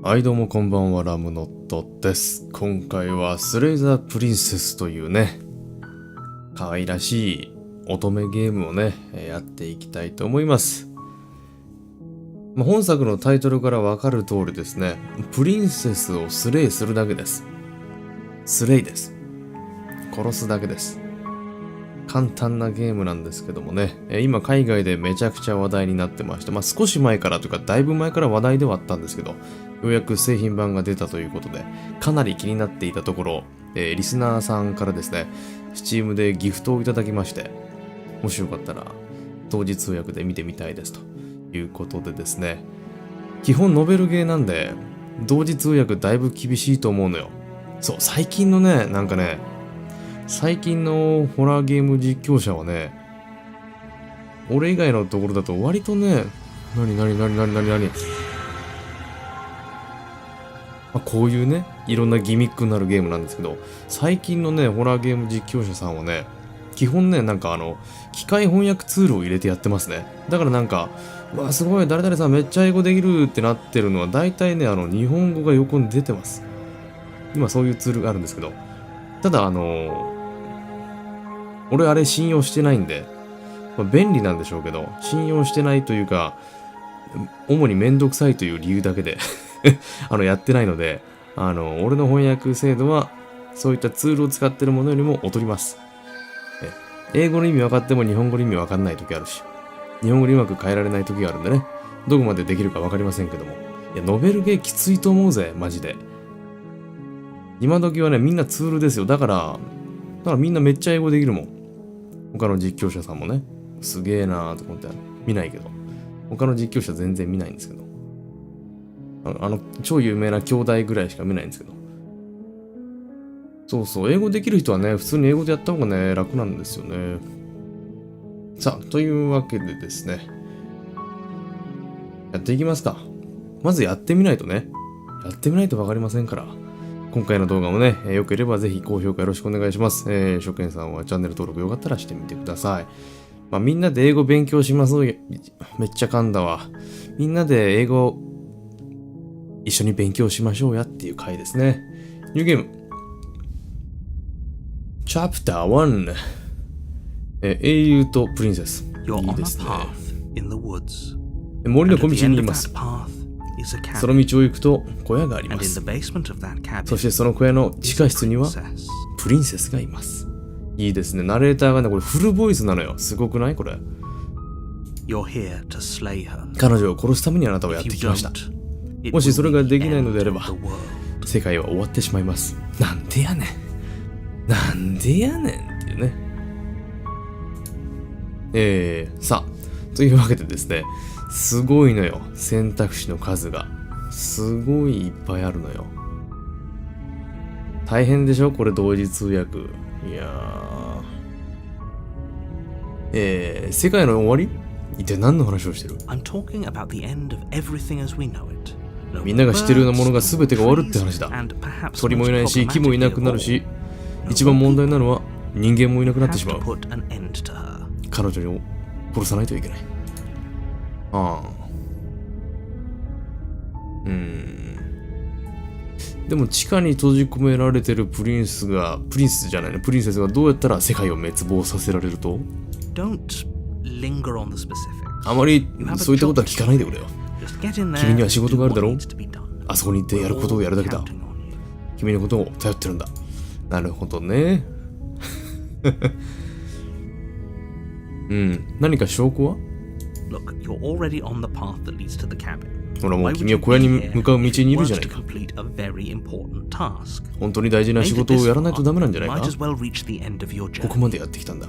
はいどうもこんばんは、ラムノットです。今回はスレイザープリンセスというね、可愛らしい乙女ゲームをね、やっていきたいと思います。本作のタイトルからわかる通りですね、プリンセスをスレイするだけです。スレイです。殺すだけです。簡単なゲームなんですけどもね、今海外でめちゃくちゃ話題になってまして、少し前からというかだいぶ前から話題ではあったんですけど、ようやく製品版が出たということで、かなり気になっていたところ、リスナーさんからですね、Steam でギフトをいただきまして、もしよかったら同時通訳で見てみたいですということでですね、基本ノベルゲーなんで同時通訳だいぶ厳しいと思うのよ。そう、最近のね、最近のホラーゲーム実況者はね、俺以外のところだと割とね、こういうね、いろんなギミックになるゲームなんですけど、最近のね、ホラーゲーム実況者さんはね、基本ね、機械翻訳ツールを入れてやってますね。だからうわ、すごい、誰々さんめっちゃ英語できるってなってるのは、大体ね、日本語が横に出てます。今そういうツールがあるんですけど、ただ俺あれ信用してないんで、便利なんでしょうけど、信用してないというか、主にめんどくさいという理由だけでやってないので、俺の翻訳精度は、そういったツールを使ってるものよりも劣ります。英語の意味分かっても日本語の意味分かんない時あるし、日本語にうまく変えられない時があるんでね、どこまでできるか分かりませんけども。いや、ノベルゲーきついと思うぜ、マジで。今時はね、みんなツールですよ。だからみんなめっちゃ英語できるもん。他の実況者さんもね、すげえなーと思って見ないけど、他の実況者全然見ないんですけど、超有名な兄弟ぐらいしか見ないんですけど、そうそう、英語できる人はね、普通に英語でやった方がね、楽なんですよね。さあ、というわけでですね、やっていきますか。まずやってみないとね、やってみないとわかりませんから。今回の動画もね、良ければぜひ高評価よろしくお願いします。初見さんはチャンネル登録よかったらしてみてください。みんなで英語勉強します。めっちゃ噛んだわ。みんなで英語一緒に勉強しましょうやっていう回ですね。ニューゲーム。チャプター1。英雄とプリンセス。いいですね。森の小道にいます。その道を行くと小屋があります。そしてその小屋の地下室にはプリンセスがいます。いいですね。ナレーターがね、これフルボイスなのよ。すごくないこれ。彼女を殺すためにあなたはやってきました。もしそれができないのであれば、世界は終わってしまいます。なんでやねん。なんでやねんっていうね。さあ、というわけでですね、すごいのよ。選択肢の数が。すごいいっぱいあるのよ。大変でしょこれ同時通訳。いやー。世界の終わり？一体何の話をしてる？みんなが知ってるようなものが全てが終わるって話だ。鳥もいないし、木もいなくなるし、一番問題なのは人間もいなくなってしまう。彼女を殺さないといけない。でも地下に閉じ込められてるプリンセスがどうやったら世界を滅亡させられると？あまりそういったことは聞かないでくれよ。君には仕事があるだろう？あそこに行ってやることをやるだけだ。君のことを頼ってるんだ。なるほどね。何か証拠は？ほらもう君は小屋に向かう道にいるじゃないか。本当に大事な仕事をやらないとダメなんじゃないか。ここまでやってきたんだ。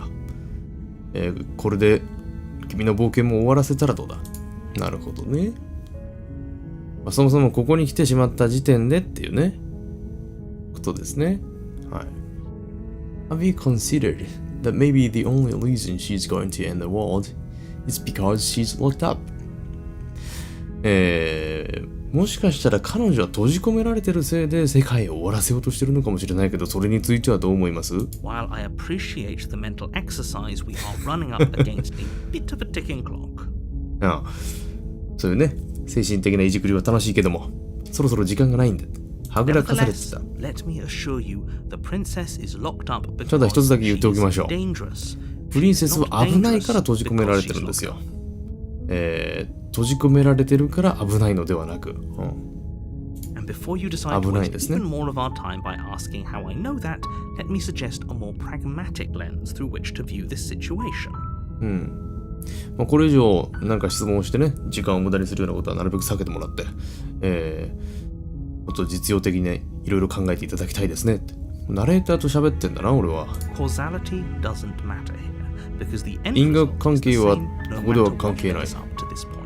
これで君の冒険も終わらせたらどうだ。なるほどね。そもそもここに来てしまった時点でっていうね、ことですね。はい。Have you considered that maybe the only reason she's going to end the world is because she's locked up? もしかしたら彼女は閉じ込められてるせいで世界を終わらせようとしてるのかもしれないけど、それについてはどう思います？ While I appreciate the mental exercise, we are running up against a bit of a ticking clock. そういうね、精神的ないじくりは楽しいけども、そろそろ時間がないんだ。はぐらかされてた。 Let me assure you, the princess is locked up ただ一つだけ言っておきま because しょう。 she's dangerous. プリンセスは危ないから閉じ込められてるんですよ。閉じ込められてるから危ないのではなく。And before you decide to 危ない waste ですね。 even more of our time by asking how I know that, let me suggest a more pragmatic lens through which to view this situation. まあ、これ以上なんか質問をしてね、時間を無駄にするようなことはなるべく避けてもらって、もっと実用的にね、いろいろ考えていただきたいですねって。ナレーターと喋ってんだな、俺は。Causality doesn't matter here, because the end 因果 result 関 is the 係は same こ no こでは matter 関 what 係ない。 gets up to this point.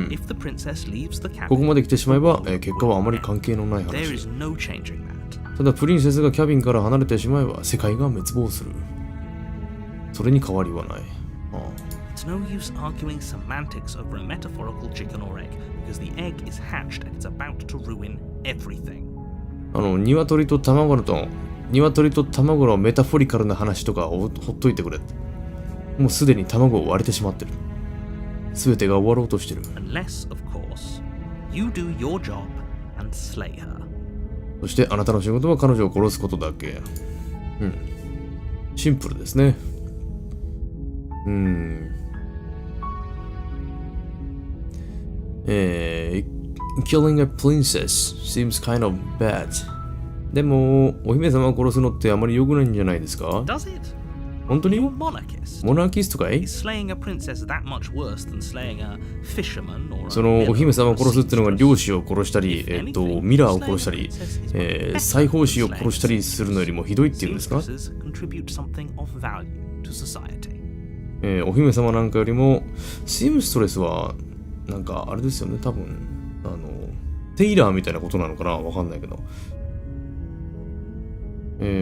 If the princess leaves the ここ cabin, まで来てしまえば、結果はあまり関係のない there 話。 is no changing that. ただプリンセスがキャビンから離れてしまえば世界が滅亡する。それに変わりはない。It's no use arguing semantics over a metaphorical chicken or egg, because the egg is hatched and it's about to ruin everything. 鶏と卵のメタフォリカルな話とかほっといてくれ。もうすでに卵を割れてしまってる。すべてが終わろうとしてる。 Unless, of course, you do your job and slay her. そしてあなたの仕事は彼女を殺すことだけ。シンプルですね。Killing a princess seems kind of bad. でも、お姫様を殺すのってあまり良くないんじゃないですか？ Does it? 本当に？ You're a monarchist. モナーキストかい？ Is slaying a princess that much worse than slaying a fisherman or a その miller お姫様を殺すっていうのが or a 漁師を殺したり、ミラーを殺したり、裁縫師を殺したりするのよりもひどいっていうんですか？ seamstresses contribute something of value to society. お姫様なんかよりも、シームストレスは、なんかあれですよね、多分、テイラーみたいなことなのかな？わかんないけど。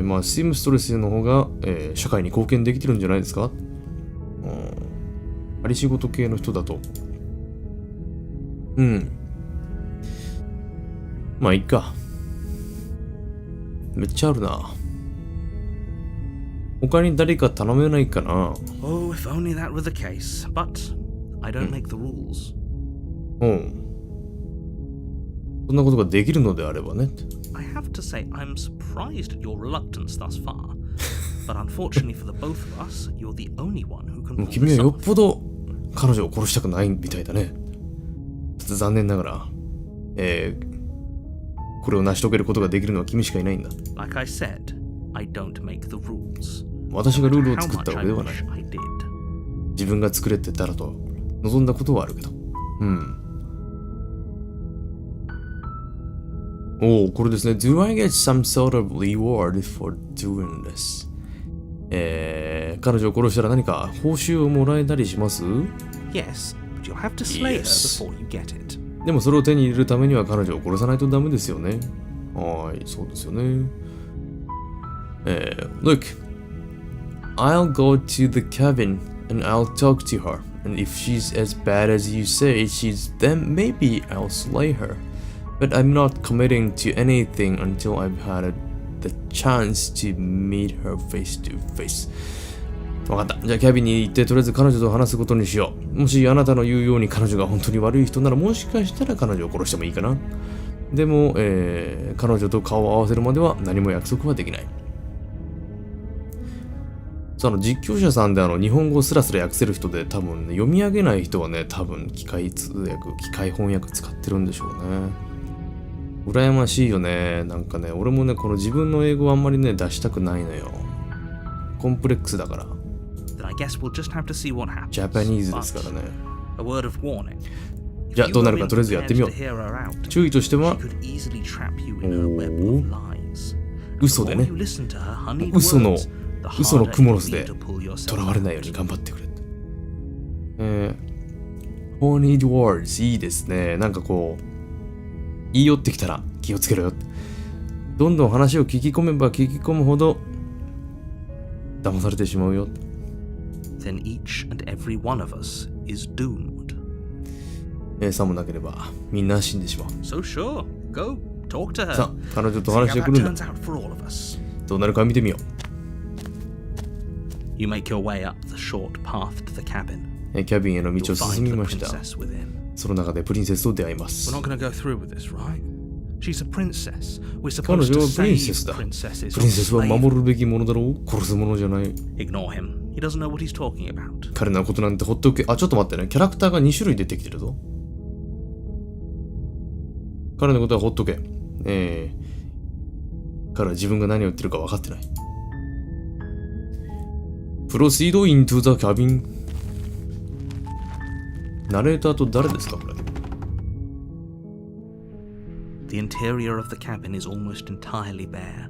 まあ、シームストレスの方が、社会に貢献できてるんじゃないですか？あり仕事系の人だと。まあ、いっか。めっちゃあるな。他に誰か頼めないかな？ Oh, if only that were the case. But I don't make the rules. そんなことができるのであればね。I have to say, I'm surprised at your reluctance thus far. But unfortunately for the both of us, you're the only one who can もう pull 君は this よっ off. ぽど彼女を殺したくないみたいだね。ちょっと残念ながら、これを成し遂げることができるのは君しかいないんだ。Like I said, I don't make the rules. 私がルールを How 作った much わ I けではない。 wish I did. 自分が作れって言ったらと望んだことはあるけど。おお、これですね。Do I get some sort of reward for doing this? 彼女を殺したら何か報酬をもらえたりします？ Yes, but you'll have to slay her Yes. before you get it. でもそれを手に入れるためには彼女を殺さないとダメですよね。はい、そうですよね。Look, I'll go to the cabin and I'll talk to her. And if she's as bad as you say she's, then maybe I'll slay her. But I'm not committing to anything until I've had the chance to meet her face to face. わかった。じゃあキャビンに行ってとりあえず彼女と話すことにしよう。もしあなたの言うように彼女が本当に悪い人ならもしかしたら彼女を殺してもいいかな。でも、彼女と顔を合わせるまでは何も約束はできない。実況者さんで日本語をスラスラ訳せる人で多分ね、読み上げない人はね、多分機械通訳、機械翻訳使ってるんでしょうね。羨ましいよね。なんかね、俺もね、この自分の英語はあんまりね、出したくないのよ。コンプレックスだから。Then I guess we'll just have to see what happens. ジャパニーズですからね。 A word of warning. じゃあどうなるかとりあえずやってみよう。注意としては、嘘でね、嘘のクモロスで囚われないように頑張ってくれ。Honeyed words いいですね。なんかこう、言い寄ってきたら気をつけろよ。どんどん話を聞き込めば聞き込むほど騙されてしまうよ。Then each and every one of us is doomed. さもなければみんな死んでしまう。 So sure, go talk to her. さあ、彼女と See 話 how して that くるん turns だ。 out for all of us. どうなるか見てみよ You make your way up the short path to the cabin. う。キャビンへの道 You'll を進 find み the ました。 princess within. その中でプリンセスと出会いま We're す。 not going to go through with this, right? She's a princess. We're 彼 supposed 女 to はプリン save セスだ。 princesses. プリンセスは or slay 守るべきものだろう。殺すものじゃない。Ignore him. He doesn't know what he's talking about. 彼のことなんてほっとけ。あ、ちょっと待ってね。キャラクターが2種類出てきてるぞ。彼のことはほっとけ。彼は自分が何を言ってるか分かってない。Proceed into the cabin。ナレーターと誰ですかこれ。The interior of the cabin is almost entirely bare.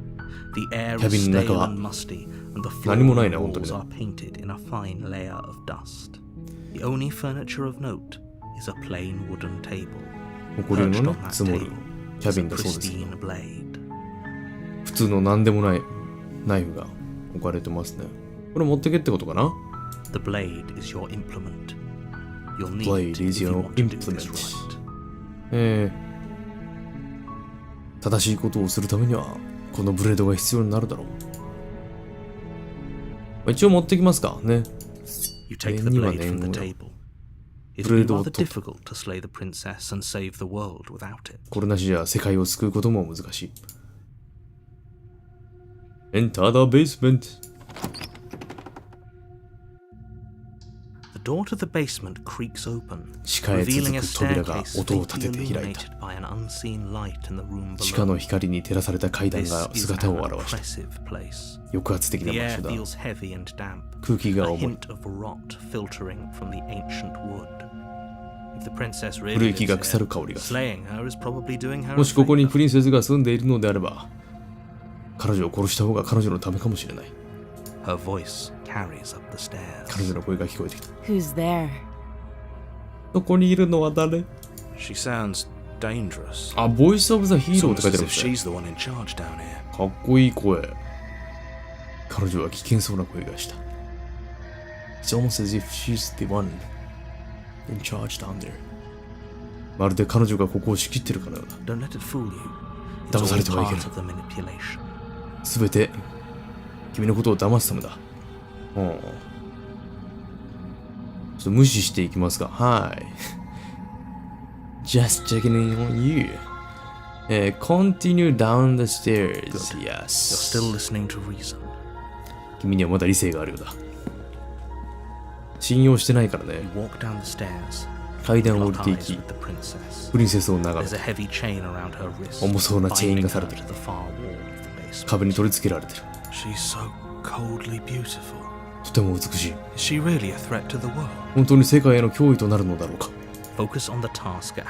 The air キャ is ビンの stale 中は and musty, and the 何も floor ない and ね、本当に walls ね。 are painted in a fine layer of dust. The only furniture of note is a plain wooden table. 埃 Perched の on ね、 that 積もる table キャ is ビ a ンだそうですけど。 pristine blade. 普通の何でもないナイフが置かれてますね。これ持ってけってことかな。 The blade is your implement. You'll need Blade it is if you your want to do this implement. right. 正しいことをするためにはこのブレードが必要になるだろう。一応持ってきますかね。 You take the 念には blade 念 from を the よ。 table. It'll be ブレードを rather 取る。 difficult to slay the princess and save the world without it. これなしじゃ世界を救うことも難しい。Enter the basement. The door to the basement creaks open, 地下へ revealing a 続く扉が staircase 音を立 faintly てて開いた。 illuminated by an unseen light in the room 地下の below. 光に照らされた階段 This が is 姿 an を現した。 oppressive place. 抑圧的な The 場 air 所だ。 feels heavy and damp, 空気 a が重い。 hint of rot filtering from the ancient wood. If the princess really 古い lives 木が腐 here, る香りがする。 slaying her is probably doing her も a しここに favor. プリンセスが住んでいるのであれば、彼女を殺した方が彼女のためかもしれない。 Her voice carries up the stairs. 彼女の声が聞こえてきた。 Who's there? そこにいるのは誰？ She sounds dangerous. あ、ボイスオブザヒーロー It's って書い almost てあるん as で if すね。 she's the one in charge down here. かっこいい声。彼女は危険そうな声がした。It's almost as if she's the one in charge down there. まるで彼女がここを仕切ってるかのような。 Don't let it fool you. 騙 It's さ all れてはいけ part ない。 of the manipulation. すべて君のことを騙すためだ。うん。ちょっと無視していきますか。はい。Just checking in on you. Continue down the stairs. Good. Yes. You're still listening to reason. 君にはまだ理性があるようだ。信用してないからね。 You walk down the stairs. 階段を降り Lock てい eyes き、 with the princess. プリンセスを眺 There's め a heavy chain around her wrist, 重そうなチェーン binding がさ her れてる。 to the far wall of the basement. 壁に取り付けられてる。 She's so coldly beautiful. とても美しい。 Is she really a threat to the world? 本当に世界への脅威となるのだろうか。 Focus on the task at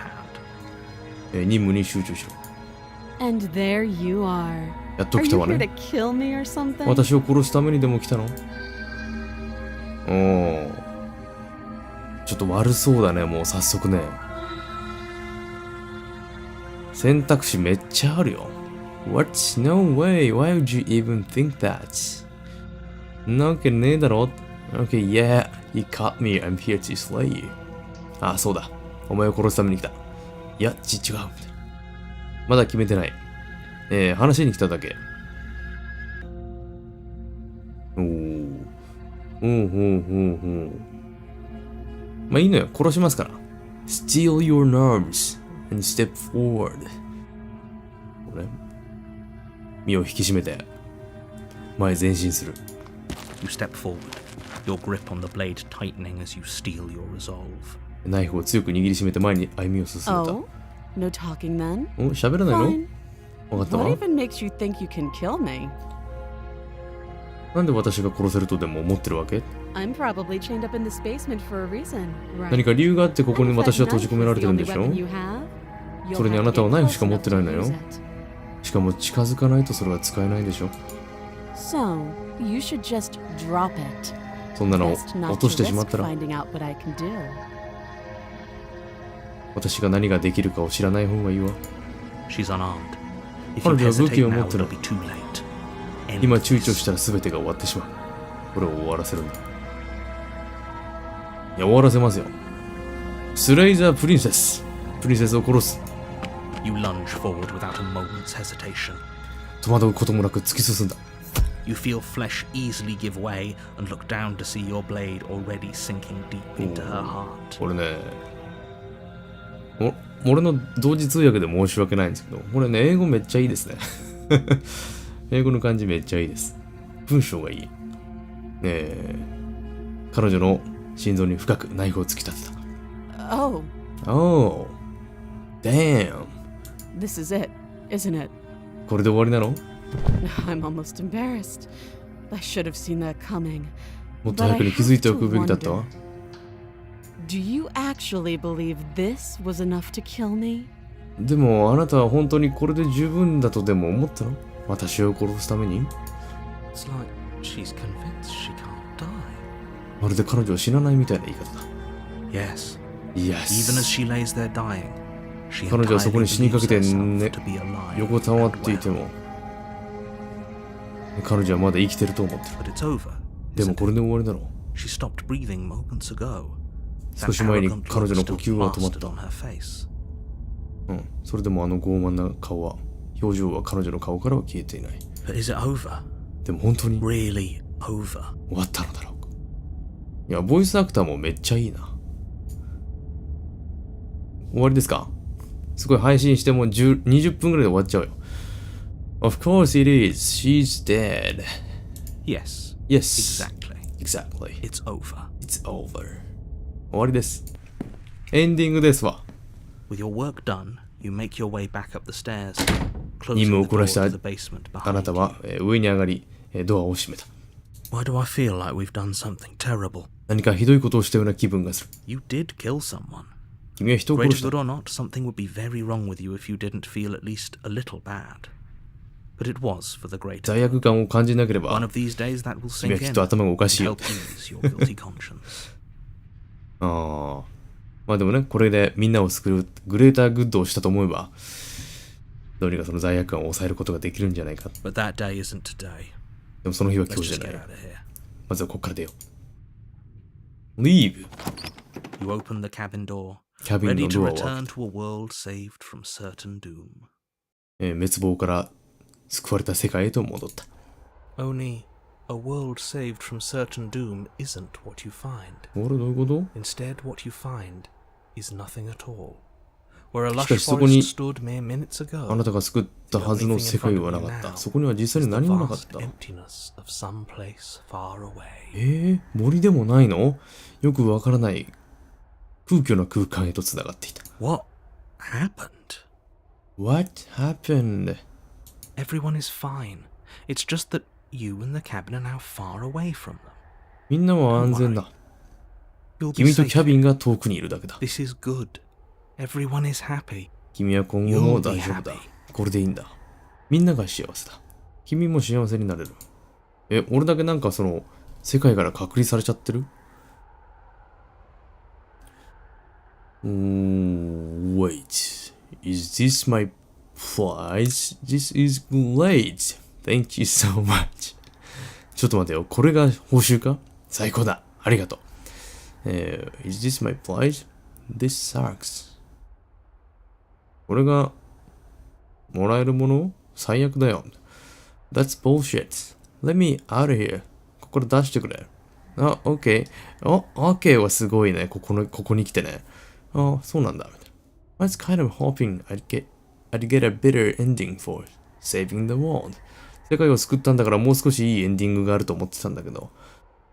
hand. 任務に集中しろ。 And there you are. やっと Are 来た you わ here to ね。 kill me or something? 私を殺すためにでも来たの？おー。ちょっと悪そうだね、もう早速ね。選択肢めっちゃあるよ。What? No way. Why would you even think that? なわけねえだろ。Okay, yeah. You caught me. I'm here to slay you. あ、そうだ。お前を殺すために来た。いや、違う。みたいな。まだ決めてない。話しに来ただけ。おー。ほうほうほうほう。まあいいのよ。殺しますから。Steal your nerves and step forward. これ。身を引き締めて、前前進する。You step forward, your grip on the blade tightening as you steel your resolve. ナイフを強く握りしめて前に歩みを進めた。 Oh? No talking then? お、喋らないの？ Fine. わかった What わ。 even makes you think you can kill me? なんで私が殺せるとでも思ってるわけ？ I'm probably chained up in this basement for a reason, right? 何か理由があってここに And if 私は that 閉じ込められてるんでし knife ょ？ is the only weapon you have, you'll それに have あ to なたは get ナイフし close か持 enough ってないの to よ。 use it. しかも近づかないとそれは使えないでしょ。 So, you should just drop it. そんなの Best not 落と to してしまっ risk たら finding out what I can do. 私が何ができるかを知らない方がいいわ。 She's unarmed. If 彼 you 女は武器 hesitate を持 now, ってる。 it'll be too late. End 今躊躇 this. したら全てが終わってしまう。これを終わらせるんだ。いや、終わらせますよ。スレイザープリンセス。プリンセスを殺す。 You lunge forward without a moment's hesitation. 戸惑うこともなく突き進んだ。 You feel flesh easily give way and look down to see your blade already sinking deep into her heart. これね。俺の同時通訳で申し訳ないんですけど、これね、英語めっちゃいいですね。英語の感じめっちゃいいです。文章がいい。彼女の心臓に深くナイフを突き立てた。Oh, Oh, damn. this is it, isn't it? これで終わりなの？ I'm almost embarrassed. I should have seen that coming. もっと早くに気づいておくべきだったわ。Do you actually believe this was enough to kill me? でもあなたは本当にこれで十分だとでも思ったの？私を殺すために？ It's like she's convinced she can't die. まるで彼女は死なないみたいな言い方だ。Yes. Yes. Even as she lays there dying, she 彼女はそこに死にかけて、 herself to be alive 横たわってい and て well. も彼女はまだ生きてると思ってる。 But it's over. でもこれで終わりだろ She stopped breathing moments ago. う。少し前に That arrogant 彼 look 女の呼 still 吸は止まっ plastered た。 on her face. それでもあの傲慢な顔は、表情は彼女の顔からは消えていない。 But is it over? でも本当に Really over? 終わったのだろうか。いや、ボイスアクターもめっちゃいいな。終わりですか？すごい配信しても20分ぐらいで終わっちゃうよ。Of course it is. She's dead. Yes. Yes. Exactly. Exactly. It's over. It's over. 終わりです。エンディングですわ。With your work done, you make your way back up the stairs, 任務 closing を the こな door した to the basement あなた behind は you. 上に上がりドアを閉めた。 Why do I feel like we've done something terrible? 何かひどいことをしたような気分がする。 You did kill someone. 君は人を殺 Greater した。 good or not, something would be very wrong with you if you didn't feel at least a little bad. But it was for the greater. 罪悪感を感じなけれ One ば of these days that will 君は sink きっ in と頭がおか and しいよ。 help ease your guilty conscience. ああ。まあでもね、これでみんなを救うグレーターグッドをしたと思えば、どうにかその罪悪感を抑えることができるんじゃないか。 But that day isn't today. でもその日は今 Let's 日じゃ just な get い。 out of here. まずはここから出よう。Leave! You open the cabin door, キャビン ready の to ドアを開 return け to a world saved from certain doom. 滅亡から救われた世界へと戻った。 Only a world saved from certain doom isn't what you find. 俺どういうこと？ Instead, what you find is nothing at all. Where a しか lush しそこに forest stood mere minutes あ ago, なたが救ったはずの世界はなかった。そこには実際に何もなかっ vast た。 emptiness of some place far away. 森でもないの？よくわからない空虚な空間へと繋がっていた。 What happened? What happened? Everyone is fine. It's just that you and the cabin are now far away from them. みんなは安全だ。 You'll be 君と safe. キャビンが遠くにいるだけだ。 This is good. Everyone is happy. 君は今後も大丈夫だ。これでいいんだ。みんなが幸せだ。君も幸せになれる。俺だけなんかその世界から隔離されちゃってる？Wait. Is this my prize? This is great. Thank you so much. ちょっと待てよ。これが報酬か？最高だ。ありがとう。Is this my prize? This sucks. これがもらえるもの？最悪だよ。That's bullshit. Let me out of here. ここから出してくれ。あ、OK。OK はすごいね。ここに来てね。あ、そうなんだ。I was kind of hoping I'd get a better ending for saving the world. 世界を救ったんだからもう少しいいエンディングがあると思ってたんだけど。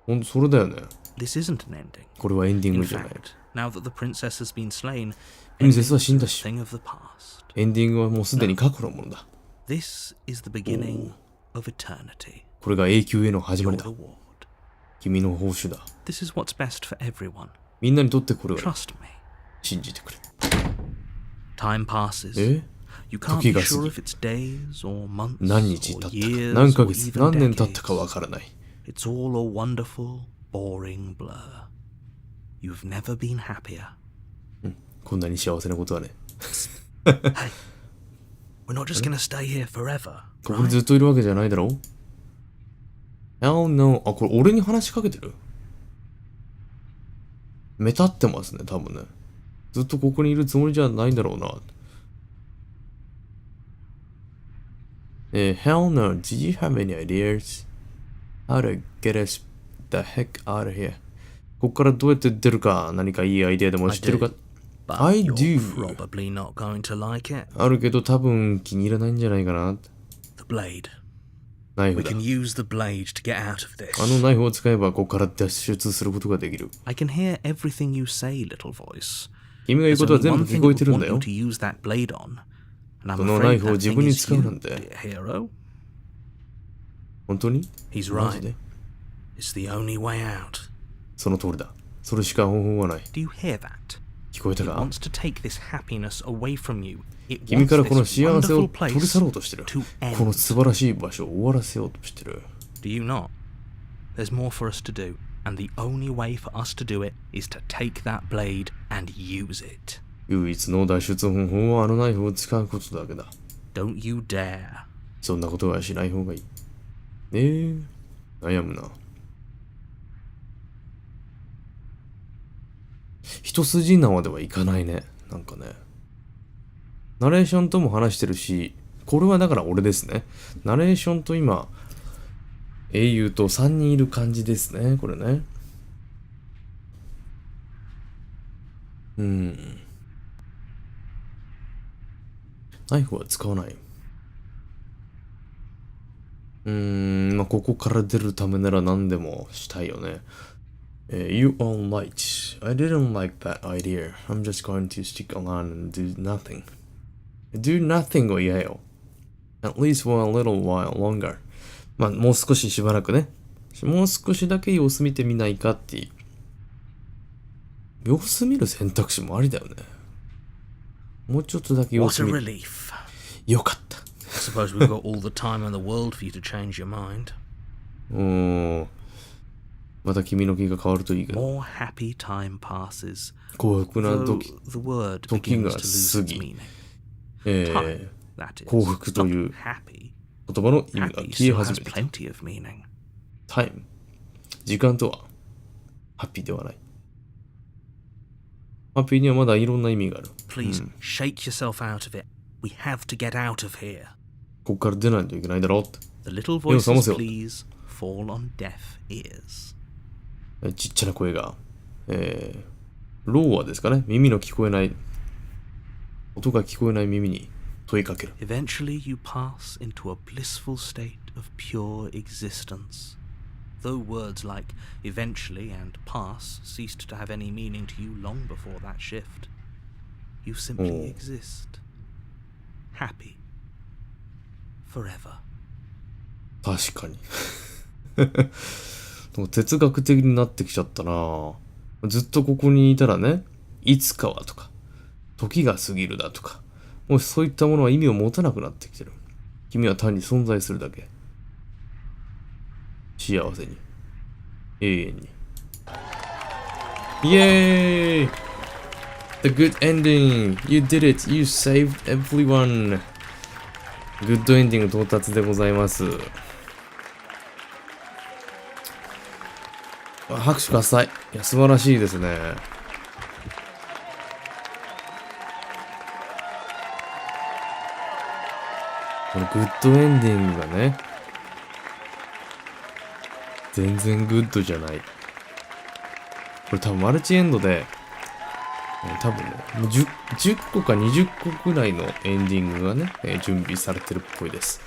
ほんとそれだよね。This isn't an ending. これはエンディン In グじゃない。 fact, now that the princess has been slain, プリンセスは死んだし、 thing of the past. エンディングはもうすでに過去のものだ。This is the beginning of eternity. これが永久への始ま Your りだ。 reward. 君の報酬だ。 This is what's best for everyone. みんなにとってこれが Trust me. 信じてくれ。 Time passes. え？ You can't be 時が過 sure ぎ if it's days or months 何日経 or ったか、 years 何ヶ or 月、 even 何年経ったか decades. わからない。 It's all a wonderful, boring blur. You've never been happier. こんなに幸せなことはね。 Hey, we're not just gonna stay here forever, ここに right? ずっといるわけじゃないだろう？ Hell no. あ、これ俺に話しかけてる？目立ってますね、多分ね。ずっとここにいるつもりじゃないんだろうな。Hell no. Do you have any ideas? How to get us the heck out of here? ここからどうやって出るか何かいいアイデアでも知ってるか？ But I you're do. probably not going to like it. あるけど多分気に入らないんじゃないかな。 The blade. ナイ We フだ。 can use the blade to get out of あの this. ナイフを使えばここから脱出することができる。 I can hear everything you say, little voice. 君が言う There's ことは only 全部 one 聞 thing こえ that てるん would だ want よ。 you to use that blade on. And I'm そのナイ afraid フを that 自 thing 分に is 使う you, なんて。 dear hero. 本当に He's マジ right. で It's the only way out. その通りだ。それしか方法はない。 Do you hear that? 聞こえた It か wants to take this happiness away from you. It 君 wants からこの this 幸せを wonderful 取り place 去ろうとしてる。 to この end. 素晴らしい場所を終わらせようとしてる。 Do you not? There's more for us to do, and the only way for us to do it is to take that blade and use it. 唯一の脱出方法はあのナイフを使うことだけだ。 Don't you dare. そんなことはしない方がいい。悩むな。一筋縄ではいかないね。なんかね。ナレーションとも話してるし、これはだから俺ですね。ナレーションと今、英雄と3人いる感じですね。これね。ナイフは使わない。まあ、ここから出るためなら何でもしたいよね。You all right. I didn't like that idea. I'm just going to stick around and do nothing. Do nothing を嫌よ。At least for a little while longer. まあ、もう少ししばらくね。もう少しだけ様子見てみないかっていう。様子見る選択肢もありだよね。もうちょっとだけ様 What 子 a 見る。 relief. よかった。I suppose we've got all the time in the world for you to change your mind. また君の気が変わるといいけど。 More happy time passes. 幸福な Though 時、 the word 時 begins が to lose 過 its ぎ、 meaning. Time, that is. 幸福と Not いう happy. 言葉の意味が Happy 消え still 始 has めてきた。 plenty of meaning. タイム。時間とは、ハッピーではない。ハッピーにはまだいろんな意味がある。 Please shake yourself out of it. We have to get out of here. ここから出ないといけないだろうって。 The little 目を覚ま voices, せよ。 please, fall on deaf ears. ちっちゃな声が、ローアですかね。耳の聞こえない、音が聞こえない耳に問いかける。 Eventually, you pass into a blissful state of pure existence. Though words like eventually and pass ceased to have any meaning to you long before that shift, you simply exist. Happy. Forever. 確かに。哲学的になってきちゃったな。ずっとここにいたらね、いつかはとか、時が過ぎるだとか、もうそういったものは意味を持たなくなってきてる。君は単に存在するだけ。幸せに。永遠に。イエーイ !The good ending! You did it! You saved everyone! グッドエンディング到達でございます。拍手喝采。いや、素晴らしいですね。このグッドエンディングがね、全然グッドじゃない。これ多分マルチエンドで、多分ね、10個か20個くらいのエンディングがね、準備されてるっぽいです。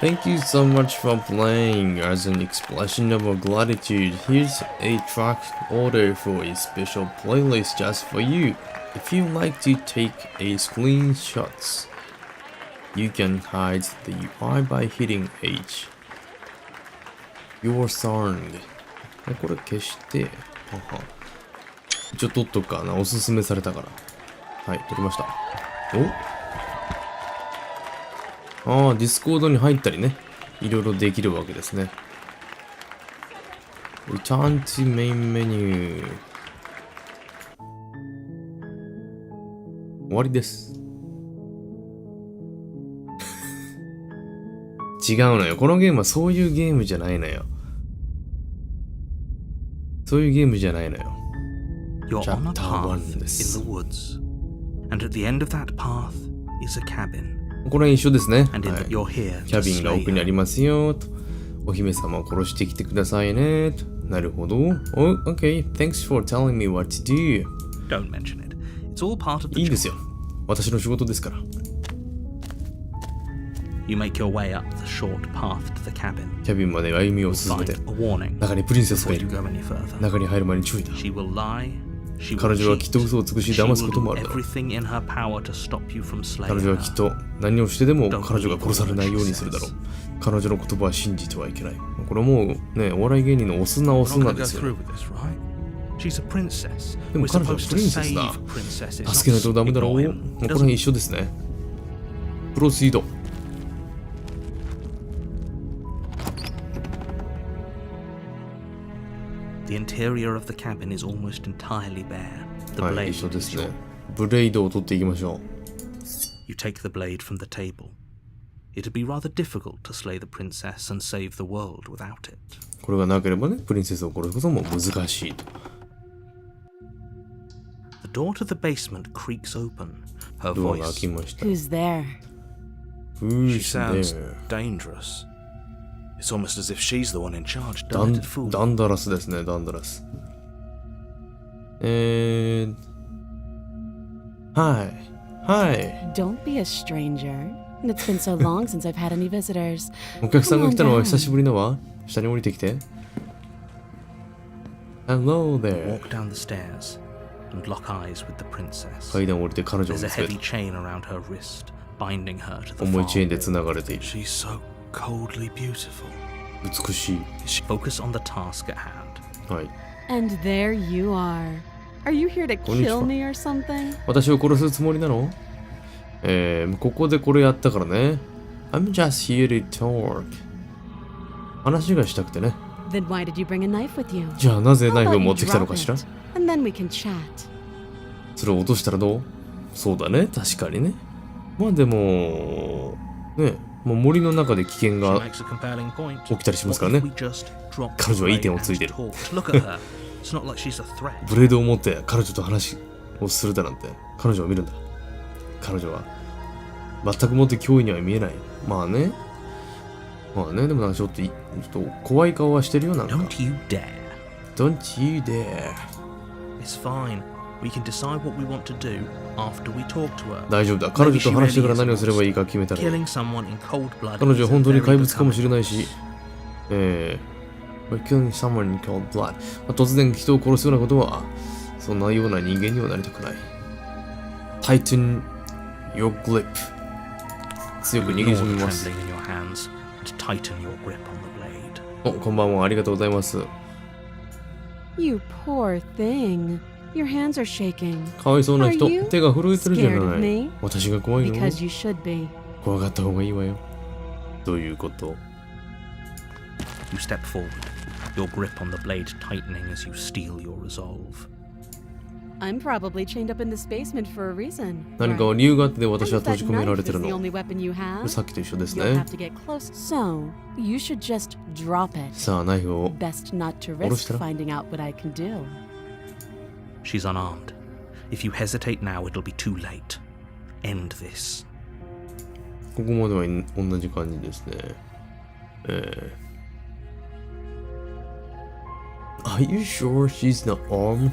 Thank you so much for playing. As an expression of our gratitude, here's a track order for a special playlist just for you. If you like to take a screenshots, you can hide the UI by hitting H. Your song. これ消して、一応撮っとくかな。おすすめされたから。はい、撮りました。ディスコードに入ったりね、いろいろできるわけですね。Return to main menu。終わりです。違うのよ。このゲームはそういうゲームじゃないのよ。そういうゲームじゃないのよ。You're on a Chapter path 1 in です。the woods, and at the end of that path is a cabin. これは一緒ですね。 and in はい that you're here キャ to ビンが slay 奥にあり her. ますよと。お姫様を殺してきてくださいねと。なるほど。Oh, okay. Thanks for telling me what to do. Don't mention it. It's all part of the いいんです job. よ。私の仕事ですから。You make your way up the short path to the cabin. キャビンまで歩みを You'll 進め find て。 a warning 中にプリンセスが before い you る。 go any further. 中に入る前に注意だ。 She will lie. She 彼 will 女はきっと cheat. 嘘を尽くし She 騙 will すこともあ do るだろう。 everything in her power to stop you from slaying 彼女はきっ her. と何をしてでも彼女が殺されないようにするだろう。彼女の言葉は信じてはいけない。これもうね、お笑い芸人の押すな We're 押す not な gonna で go すよ through ね。 with this, right? She's a princess. でも We're 彼女は supposed プ to リンセス save だ。 princesses, 助けないとダメだろう。 not も ignore う him. これは一緒ですね。プロシード。The interior of the cabin is almost entirely bare. The はい、 blade 一緒で is すね your-。ブレイドを取っていきましょう。 You take the blade from the table. It'd be rather difficult to slay the princess and save the world without it. これがなければね、プリンセスを殺すことも難しいと。 The door to the basement creaks open. Her ドアが開 voice. きました。 Who's there? Who's She sounds there? dangerous. It's almost as if she's the one in charge. ダン Demented fool. ダンダラスですね、ダンダラス。はい。はい。 Don't be a stranger. It's been so long since I've had any visitors. お客さんが来たのは久しぶりだわ。下に降りてきて。Hello there. Walk down the stairs and lock eyes with the princess. 階段を降りて彼女を There's 見 a つけ heavy た。 chain around her wrist, binding her to the 重いチェーン farm. で繋がれている。 She's so coldly beautiful. 美しい。 Focus on the task at hand. はい。 And there you are. Are you here to kill me or something? 私を殺すつもりなの？ここでこれやったからね。I'm just here to talk. 話がしたくてね。 Then why did you bring a knife with you? じゃあなぜ How ナイフ about を you 持ってきたの drop かしら？ it, and then we can chat. それを落としたらどう？そうだね、確かにね。まあでも、ね、もう森の中で危険 She が makes a compelling point. 起きたりします What から if ね。 we just drop 彼女はいい点を the ついて blade る。 and talk? Look at her. It's not like she's a threat. ブレードを持って彼女と話をするだなんて、彼女を見るんだ。彼女は全くもって脅威には見えない。まあね。まあね、でもなんかちょっと怖い顔はしてるよ、なんか。 Don't you dare. Don't you dare. It's fine. We can decide what we want to do after we talk to her. 大丈夫だ。彼女と話してから何をすればいいか決めたらいい。 Killing someone in cold blood 彼女 is は a 本当に very 怪物かもしれ becoming ないし、We're killing someone in cold blood. まあ突然人を殺すようなことは、そんなような人間にはなりたくない。Tighten your grip. 強く握り Ignore し the めます。 trembling in your hands and tighten your grip on the blade. お、こんばんは。ありがとうございます。 You poor thing. Your hands are shaking. かわいそうな人 Are you、手が震えてるじゃ scared な of い me?。私が怖いの？ Because you should be. 怖がった方がいいわよ。どういうこと？ You step forward, your grip on the blade tightening as you steel your resolve. I'm probably chained up in this basement for a reason. 何か right? 理由があって私 And は if 閉じ that 込めら knife れて is る the の。 only weapon you これ have, さっきと一緒です you'll ね have。to get close. So, you should just drop it. さあ、ナイフを。 Best not to 下ろ risk したら？ finding out what I can do. She's unarmed. If you hesitate now, it'll be too late. End this. ここまでは同じ感じですね。Are you sure she's not armed?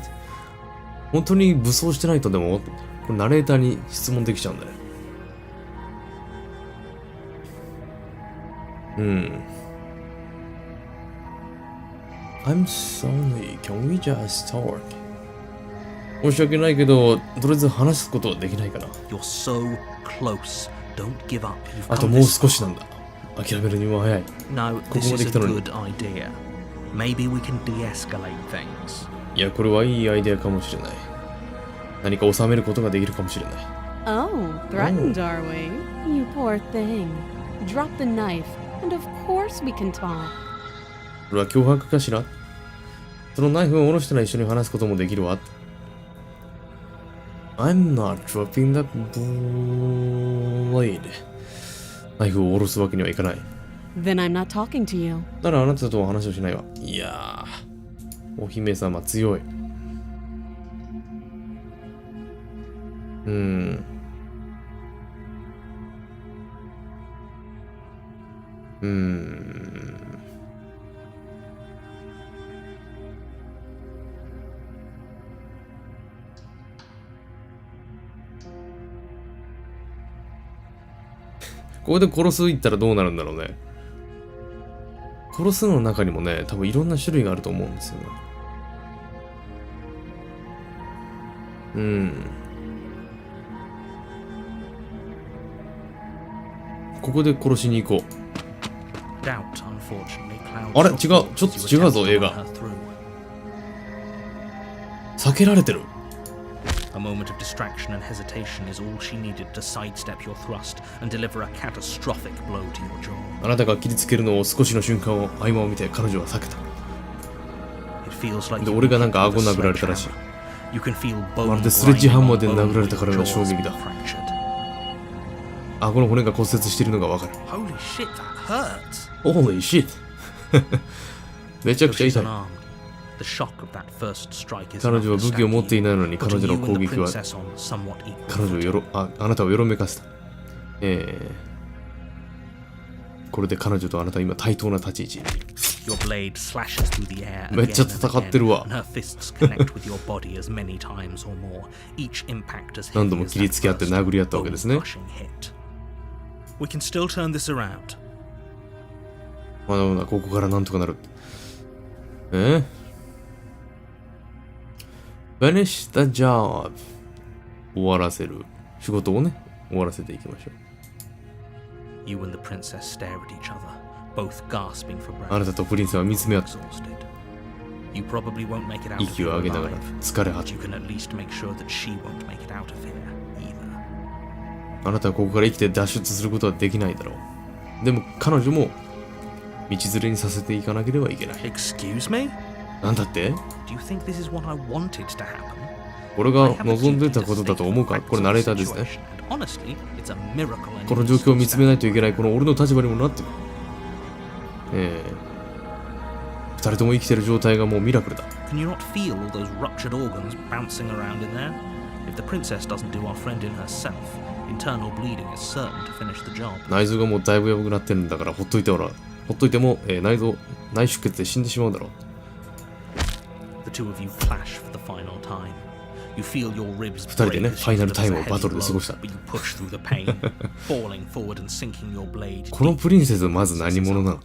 本当に武装してないとでも、これナレーターに質問できちゃうんだね。I'm sorry, can we just talk? 申し訳ないけど、とりあえず話すことはできないかな。 You're so close. Don't give up. You've あと come もう this 少しなんだ。諦めるには早い。 No, ここ this まで is 来 a たのに。 good idea. Maybe we can de-escalate things. いや、これはいいアイデアかもしれない。何か収めることができるかもしれない。 Oh, threatened, are we? You poor thing. Drop the knife, and of course we can talk. これは脅迫かしら？そのナイフを下ろしたら一緒に話すこともできるわ。I'm not dropping the blade. ナイフを下ろすわけにはいかない。 Then I'm not talking to you. だからあなたとは話をしないわ。いやー、お姫様強い。ここで殺す言ったらどうなるんだろうね。殺すの中にもね、多分いろんな種類があると思うんですよね。ここで殺しに行こう。あれ違う。ちょっと違うぞ、映画。避けられてる。A moment of distraction and hesitation is all she needed to sidestep your thrust and deliver a catastrophic blow to your jaw. あなたが切りつけるのを少しの瞬間を合間を見て彼女は避けた。で、俺がなんか顎殴られたらしい。まるでスレッジハンマーで殴られたからの衝撃だ。顎の骨が骨折しているのがわかる。Holy shit! めちゃくちゃ痛い。彼女は武器を持っていないのに彼女の攻撃はあなたをよろめかせた。これで彼女とあなたは今対等な立ち位置。めっちゃ戦ってるわ。何度も切りつけ合って殴り合ったわけですね。まだまだここからなんとかなる。Finish the job. 終わらせる。仕事をね、終わらせていきましょう。あなたとプリンスは見つめ合った。息を上げながら疲れ果て。あなたはここから生きて脱出することはできないだろう。でも彼女も道連れにさせていかなければいけない。なんだって？俺が望んでたことだと思うか？これナレーターですね。この状況を見つめないといけないこの俺の立場にもなってる。二人とも生きてる状態がもうミラクルだ。内臓がもうだいぶやばくなってるんだからほっといても、内出血で死んでしまうだろう。二人でね、ファイナルタイムをバトルで過ごした。このプリンセスはまず何者なの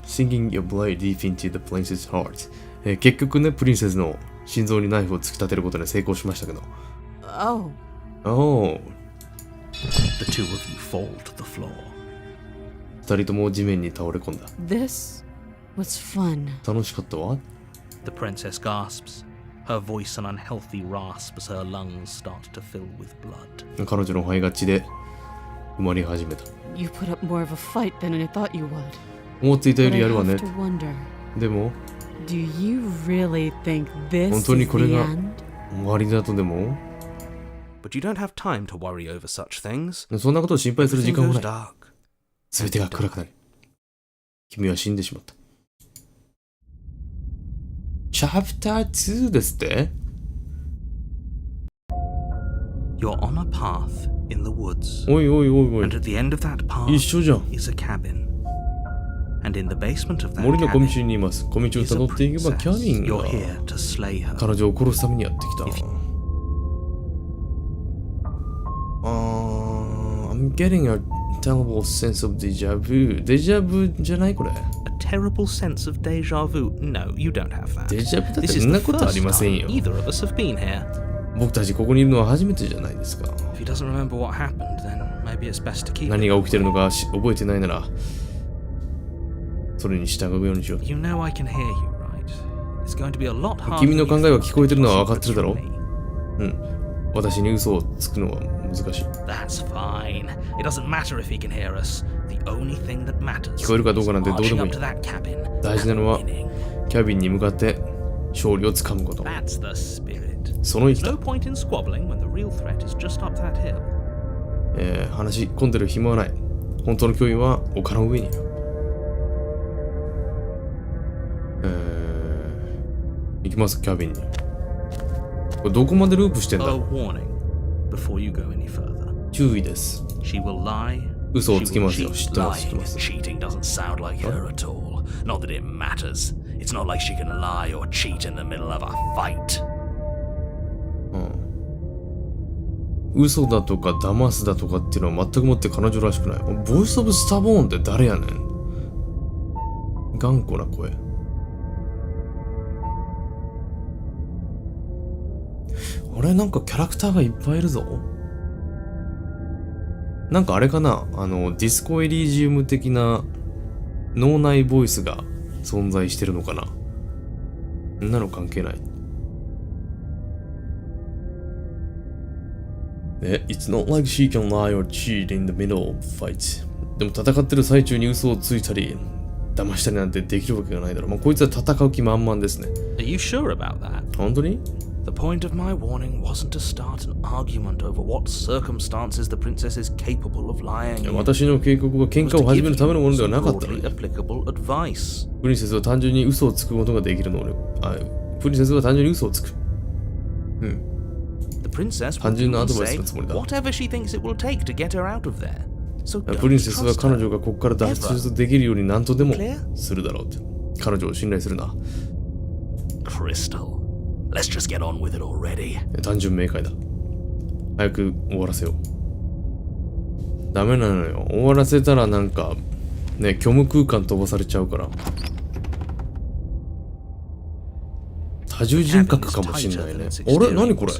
？Sinking your blade deep into the princess heart。結局ね、プリンセスの心臓にナイフを突き立てることに成功しましたけど。Oh。二人とも地面に倒れ込んだ。This was fun. 楽しかったわ。The princess gasps, her voice an unhealthy rasp as her lungs start to fill with blood. 彼女の肺が血で埋まり始めた。You put up more of a fight than I thought you would. 思っていたよりやるわね。でも、Do you really think this 本当にこれ is the が end? 終わりだとでも But you don't have time to worry over such things. そんなことを心配する時間も Everything な goes い。 dark. すべてが暗くなり、君は死んでしまった。チャプター2ですって？ You're on a path in the woods. おいおいおいおい。 And at the end of that path 一緒じゃん。 is a cabin. And in the basement of that 森の小 cabin 道にいます。小道を is た a どっていけばキャビン princess. が You're here to slay her. 彼女を殺すためにやってきた。I'm getting a terrible sense of deja vu. デジャブじゃないこれ。A terrible sense of deja vu? No, you don't have that. デジャブだって This そ is ん the なことあ first りません time よ。 either of us have been here. 僕たちここにいるのは初めてじゃないですか。If he doesn't remember what happened, then maybe it's best to keep 何 it. が起きてるのか覚えてないなら、それに従うようにしよう。 You know I can hear you, right? It's going to be a lot harder. 君の考えは聞こえてるのは分かってるだろう。 me. うん。私に嘘をつくのは難しい。 That's fine. It doesn't matter if he can hear us. The only thing that matters 聞こえるかどうかなんてどうで marching もい up い to。that cabin 大事なのは and winning. キャビンに向かって勝利をつかむこと。 That's the spirit. その生き No た。 point in squabbling when the real threat is just up that hill. 話し込んでる暇はない。本当の脅威は丘の上にいる。行きます、キャビンに。これどこまでループしてんだ A warning before you go any further. 注意です。 She will lie 嘘をつきますよ。知ってます、知って Lying ま and す。 cheating doesn't sound like her at all. Not that it matters. It's not like she can lie or cheat in the middle of a fight. 嘘だとか騙すだとかっていうのは全くもって彼女らしくない。ボイスオブスタボーンって誰やねん。頑固な声。あれなんかキャラクターがいっぱいいるぞ。なんかあれかな、ディスコエリージウム的な脳内ボイスが存在してるのかな。そんなの関係ない。It's not like she can lie or cheat in the middle of fights. でも戦ってる最中に嘘をついたり騙したりなんてできるわけがないだろう。まあ、こいつは戦う気満々ですね。Are you sure about that? 本当に？ The point of my warning wasn't to start an argument over what circumstances the princess is capable of lying in. 私の警告は喧嘩を始めるためのものではなかったの broadly に。 applicable advice. プリンセスは単純に嘘をつくことができる能力。プリンセスは単純に嘘をつく。The princess will 単純 do なア and ドバイス say のつもりだ。 whatever she thinks it will take to get her out of there. So プ don't リンセスは trust 彼 her. 女がここから脱出できるように何とでもするだろうって。彼女を信頼するな。Crystal, let's just get on with it already. 単純明快だ。早く終わらせよう。ダメなのよ。終わらせたらなんか、ね、虚無空間飛ばされちゃうから。多重人格かもしんないね。あれ何これ？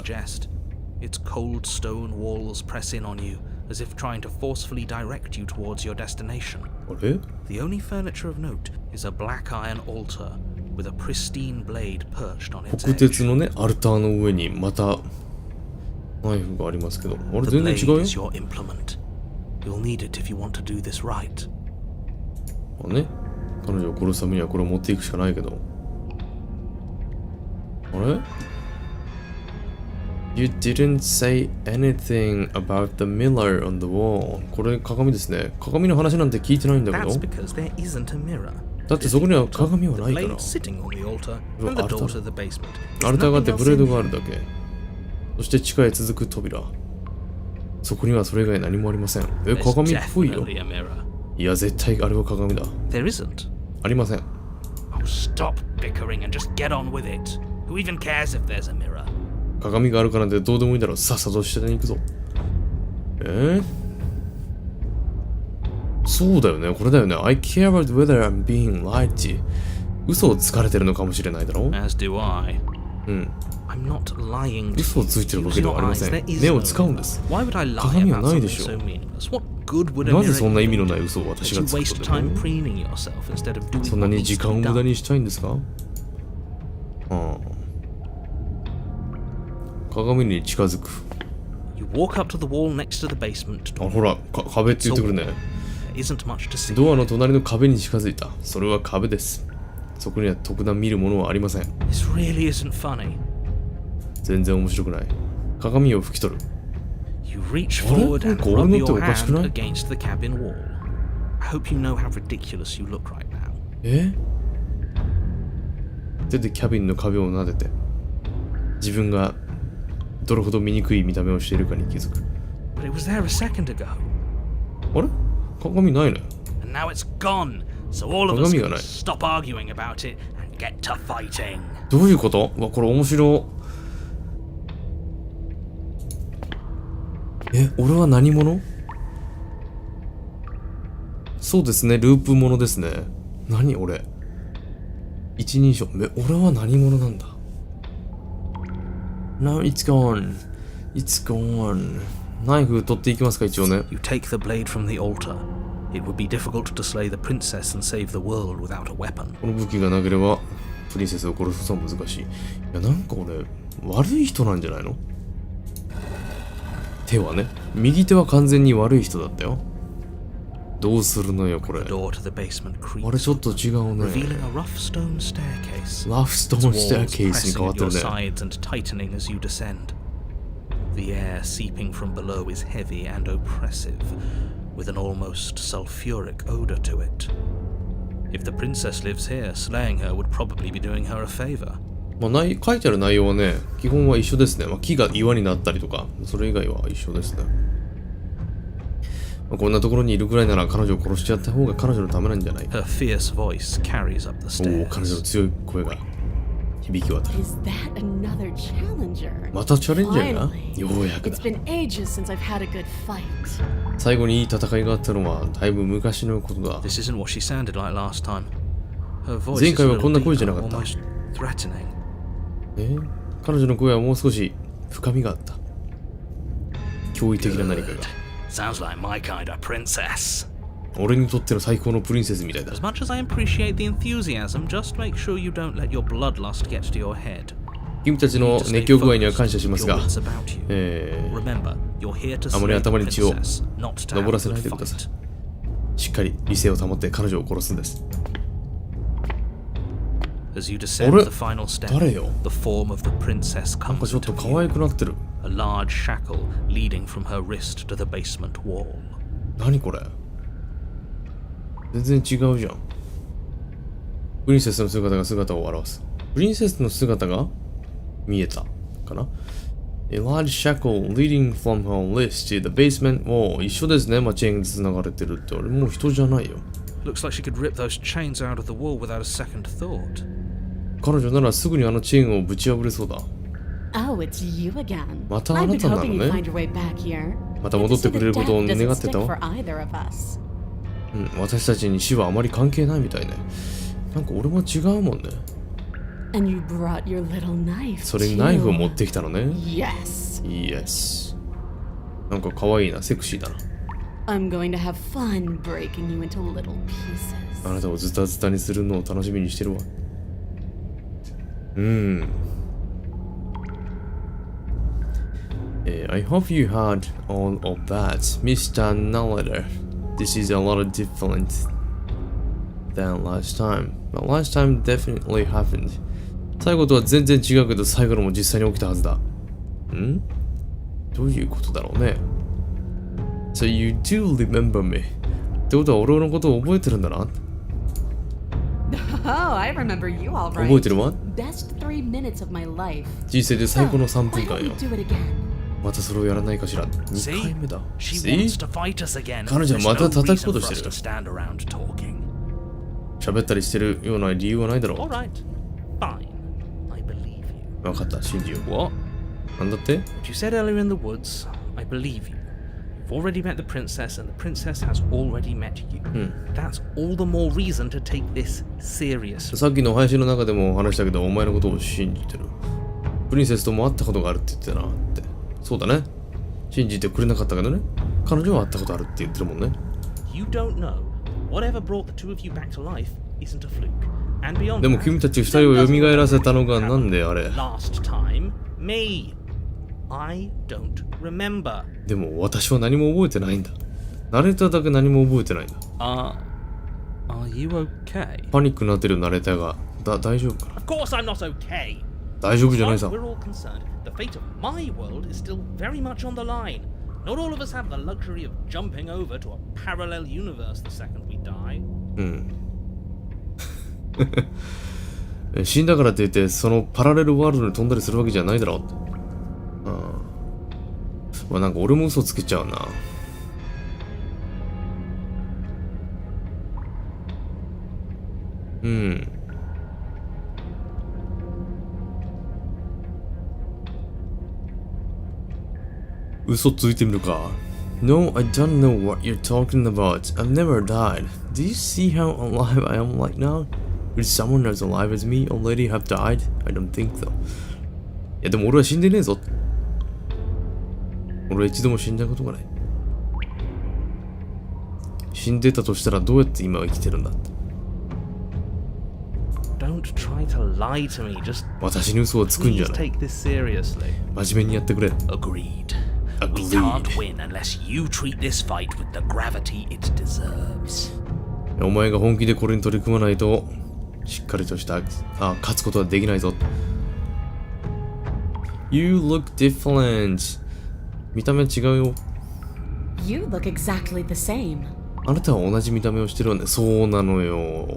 Its cold stone walls press in on you, as if trying to forcefully direct you towards your destination. あれ？ The only furniture of note is a black iron altar with a pristine blade perched on its 国 edge. 鉄のね、アルターの上にまたナイフがありますけど、あれ The 全然 blade 違うよ。 is your implement. You'll need it if you want to do this right. ね、彼女を殺すためにはこれを持っていくしかないけど。あれ？ You didn't say anything about the mirror on the wall. これ鏡ですね。鏡の話なんて聞いてないんだけ That's ど。 because there isn't a mirror. だってそこには鏡は The ないから。 blade sitting on the altar Well, and the altar. door to the basement. アルターがあって There's ブレード nothing があ else る in だけ。そして地下へ続く扉。そこにはそれ以外何もありません。there. There's 鏡っぽいよ。 definitely a mirror. いや、絶対あれは鏡だ。 There isn't. ありません。 Oh, stop bickering and just get on with it. Who even cares if there's a mirror? 鏡があるからなんてどうでもいいだろう。さっさと下に行くぞ。そうだよね。これだよね。I care about whether I'm being lied to. 嘘をつかれてるのかもしれないだろう。 As do I. うん。 I'm not lying to 嘘をついてるわけではありません。 Use your eyes. There is 目 no を使うんです mirror. Why would I lie 鏡は about ないで something しょ so meaningless? What good would a なぜ mirror そんな意味の even ない do? 嘘を That 私 you がつく waste ことで time ね。 preening yourself instead of doing そんな what に needs 時 to 間を be 無駄 done. にしたいんですか？鏡に近づく。 You walk up to the wall next to the basement あ、 door. ほら、壁って言ってくるね。 There isn't much to see. ドアの隣の壁に近づいた。それは壁です。そこには特段見るものはありません。 This really isn't funny. 全然面白くない。鏡を拭き取る。 You reach あれ？ forward なん and か俺 rub の手お your かしくな hand い？ against the cabin wall. I hope you know how ridiculous you look right now. 手でキャビンの壁を撫でて、自分がどれほど醜い見た目をしているかに気づく。 But it was there a second ago. あれ？鏡ないね。 And now it's gone. So all of us 鏡が can ない。 stop arguing about it and get to fighting. どういうこと？うわ、これ面白い。俺は何者？そうですね、ループものですね。何俺？一人称。俺は何者なんだ？ No, it's gone. It's gone. ナイフ取っていきますか、一応ね。 You take the blade from the altar. It would be difficult to slay the princess and save the world without a weapon. この武器がなければ、プリンセスを殺すのは難しい。いや、なんか俺、悪い人なんじゃないの？手はね。右手は完全に悪い人だったよ。どうするのよ、これ。 The door to the basement あ creaks, れちょっと違うね。 revealing a rough stone staircase. ラフスト Its ーンステア walls ケースに pressing 変わっ at て your るね。 sides and tightening as you descend. The air seeping from below is heavy and oppressive, with an almost sulfuric odor to it. If the princess lives here, slaying her would probably be doing her a favor. まあ、書いてある内容はね、基本は一緒ですね。まあ、木が岩になったりとか、それ以外は一緒ですね。こんなところにいるくらいなら彼女を殺しちゃった方が彼女のためなんじゃない？ Her fierce voice carries up the おお、彼女の stairs. 強い声が響き渡る。 Is that another challenger? またチャレンジャーが Finally. ようやくだ It's。been ages since I've had a good fight. 最後にいい戦いがあったのはだいぶ昔のことだ。 This isn't what she sounded like last time. Her voice 前 is 回 a はこん little な声じゃ deeper, なかった。 almost threatening. 彼女の声はもう少し深みがあった。驚異的な何かが。 Sounds like my kind of princess. 俺にとっての最高のプリンセスみたいだ。 As much as I appreciate the enthusiasm, just make sure you don't let your bloodlust get to your head. 君たちの熱狂具合には感謝しますが、 Remember, you're here to あまり slay 頭 the に血を princess, not to 登ら have せ a ない good でください fight.。しっかり理性を保って彼女を殺すんです。 As you descend あれ？ the final step, 誰よ？ the form of the princess なんか comes ちょっと into 可 view. 愛くなってる。 A large shackle leading from her wrist to the basement wall. 何これ？全然違うじゃん。プリンセスの姿が姿を表す。プリンセスの姿が見えたかな？ A large shackle leading from her wrist to the basement wall. 一緒ですね。まあ、チェーンで繋がれてるって。俺もう人じゃないよ。 Looks like she could rip those chains out of the wall without a second thought. 彼女ならすぐにあのチェーンをぶち破れそうだ。 Oh, it's you again. またあ I've な been たなの hoping ね。 you'd find your way back here. また戻ってくれることを They 願 say ってた that death doesn't stick わ。 for either of us. 私たちに死はあまり関係ないみたいね。なんか俺も違うもんね。 And you brought your little knife. それにナイフを持っ too. てきたのね。 Yes. Yes。なんか可愛いな、セクシーだな。 I'm going to have fun breaking you into little pieces. あなたをズタズタにするのを楽しみにしてるわ。I hope you heard all of that, Mr. Narrator. This is a lot different than last time. But last time definitely happened. 最後とは全然違うけど、最後のも実際に起きたはずだ。ん？どういうことだろうね。So you do remember me. ってことは俺のことを覚えてるんだな。Oh, I remember you all right. 覚えてるわ。 Best 3 minutes of my life. 人生で最高の3 Why 分 don't 間 we よ。 do it again? またそれをやらないかしら。2回目だ。 She See? wants to fight us again. 彼女は There's また no 叩こう reason と for して us る to。stand around talking. 喋ったりしてるような理由はないだろ All right, fine. I believe you. う。分かった、信じよう。 What? なんだって？ What you said earlier in the woods, I believe you. You've already met the princess, and the princess has already met you. That's all the more reason to take this seriously. さっきの配信の中でも話したけど、お前のことを信じてる。プリンセスとも会ったことがあるって言ってたなって。そうだね。信じてくれなかったけどね。彼女は会ったことあるって言ってるもんね。 You don't know. Whatever brought the two of you back to life isn't a fluke. And beyond でも that, 君たち二人を蘇らせたのがなんであれ。 last time, me. I don't remember. でも私は何も覚えてないんだ。ナレーターだけ何も覚えてないんだ。 Are you okay? パニックになってるナレーターが。大丈夫かな？ Of course I'm not okay. 大丈夫じゃない As さ far。as we're all concerned, the fate of my world is still very much on the line. Not all of us have the luxury of jumping over to a parallel universe the second we die. 死んだからって言ってそのパラレルワールドに飛んだりするわけじゃないだろうって。まあなんか俺も嘘つけちゃうな。嘘ついてみるか。No, I don't know what you're talking about. I've never died. Do you see how alive I am right now? Will someone as alive as me already have died? I don't think so. いやでも俺は死んでねえぞ。俺は一度も死んだことがない。死んでたとしたらどうやって今は生きてるんだって。Don't try to lie to me. Just 私に嘘をつくんじゃ please ない。 take this seriously. 真面目にやってくれ。 Agreed. We can't win unless you treat this fight with the gravity it deserves. お前が本気でこれに取り組まないと、しっかりとした勝つことはできないぞ。You look different. 見た目違うよ。 You look exactly the same. あなたは同じ見た目をしてるわね。そうなのよ。